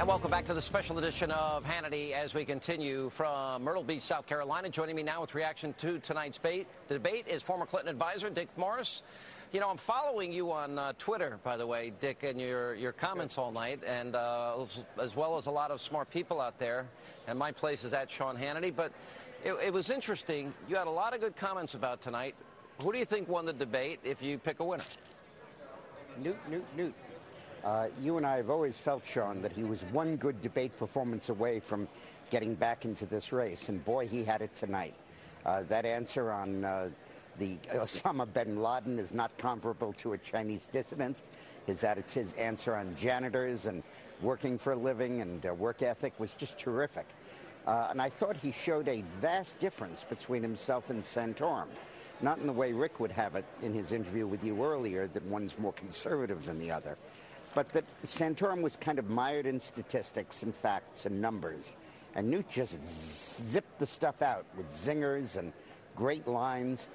And welcome back to the special edition of Hannity as we continue from Myrtle Beach, South Carolina. Joining me now with reaction to tonight's debate is former Clinton advisor Dick Morris. You know, I'm following you on Twitter, by the way, Dick, and your comments all night, and as well as a lot of smart people out there. And my place is at Sean Hannity. But it was interesting. You had a lot of good comments about tonight. Who do you think won the debate if you pick a winner? Newt. You and I have always felt, Sean, that he was one good debate performance away from getting back into this race, and boy, he had it tonight. That answer on the Osama bin Laden is not comparable to a Chinese dissident. His answer on janitors and working for a living and work ethic was just terrific. And I thought he showed a vast difference between himself and Santorum. Not in the way Rick would have it in his interview with you earlier, that one's more conservative than the other, but that Santorum was kind of mired in statistics and facts and numbers. And Newt just zipped the stuff out with zingers and great lines.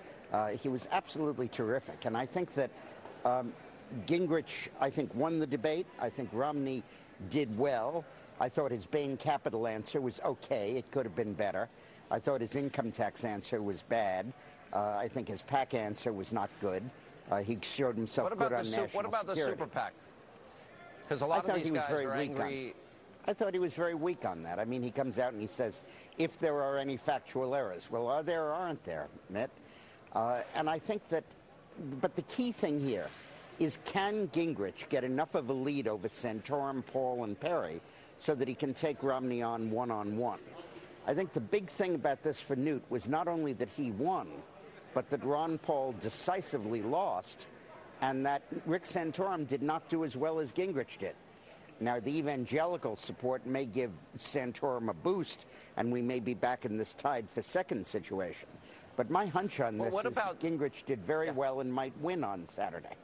He was absolutely terrific. And I think that Gingrich, won the debate. I think Romney did well. I thought his Bain Capital answer was okay. It could have been better. I thought his income tax answer was bad. I think his PAC answer was not good. He showed himself good on national security. What about the super PAC? Because a lot of these guys are angry. I thought he was very weak on that. I mean, he comes out and he says, if there are any factual errors. Well, are there or aren't there, Mitt? And I think that, but the key thing here is, can Gingrich get enough of a lead over Santorum, Paul, and Perry so that he can take Romney on one-on-one? I think the big thing about this for Newt was not only that he won, but that Ron Paul decisively lost, and that Rick Santorum did not do as well as Gingrich did. Now, the evangelical support may give Santorum a boost, and we may be back in this tied for second situation. But my hunch on this is that Gingrich did very well and might win on Saturday.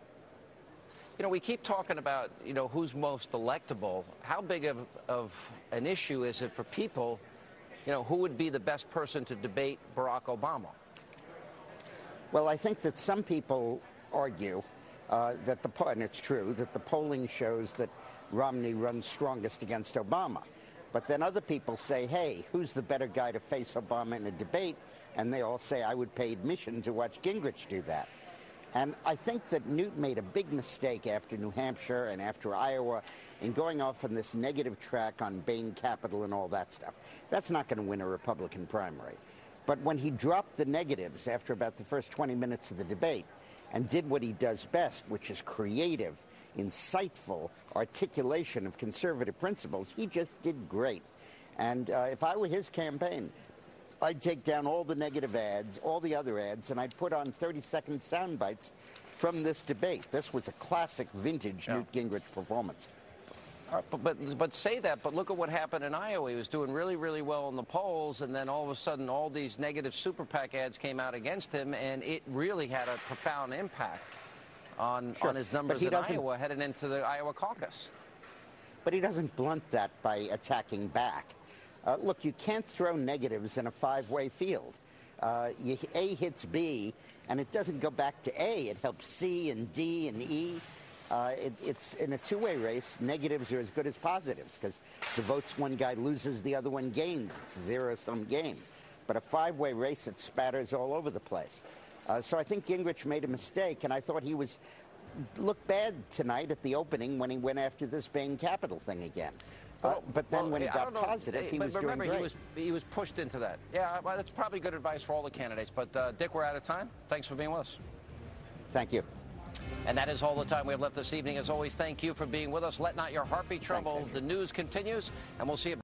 You know, we keep talking about, who's most electable. How big of an issue is it for people, who would be the best person to debate Barack Obama? Well, I think that some people argue that and it's true, that the polling shows that Romney runs strongest against Obama. But then other people say, hey, who's the better guy to face Obama in a debate? And they all say, I would pay admission to watch Gingrich do that. And I think that Newt made a big mistake after New Hampshire and after Iowa in going off on this negative track on Bain Capital and all that stuff. That's not going to win a Republican primary. But when he dropped the negatives after about the first 20 minutes of the debate and did what he does best, which is creative, insightful articulation of conservative principles, he just did great. And if I were his campaign, I'd take down all the negative ads, all the other ads, and I'd put on 30-second sound bites from this debate. This was a classic vintage Newt Gingrich performance. But say that, but look at what happened in Iowa. He was doing really, really well in the polls, and then all of a sudden all these negative super PAC ads came out against him, and it really had a profound impact on his numbers in Iowa heading into the Iowa caucus. But he doesn't blunt that by attacking back. Look, you can't throw negatives in a five-way field. A hits B, and it doesn't go back to A. It helps C and D and E. It's in a two-way race, negatives are as good as positives, because the votes one guy loses, the other one gains. It's a zero-sum game. But a five-way race, it spatters all over the place. So I think Gingrich made a mistake, and I thought he looked bad tonight at the opening when he went after this Bain Capital thing again. But then when he got positive, he was doing great. He was pushed into that. Yeah, well, that's probably good advice for all the candidates. But, Dick, we're out of time. Thanks for being with us. Thank you. And that is all the time we have left this evening. As always, thank you for being with us. Let not your heart be troubled. The news continues, and we'll see you.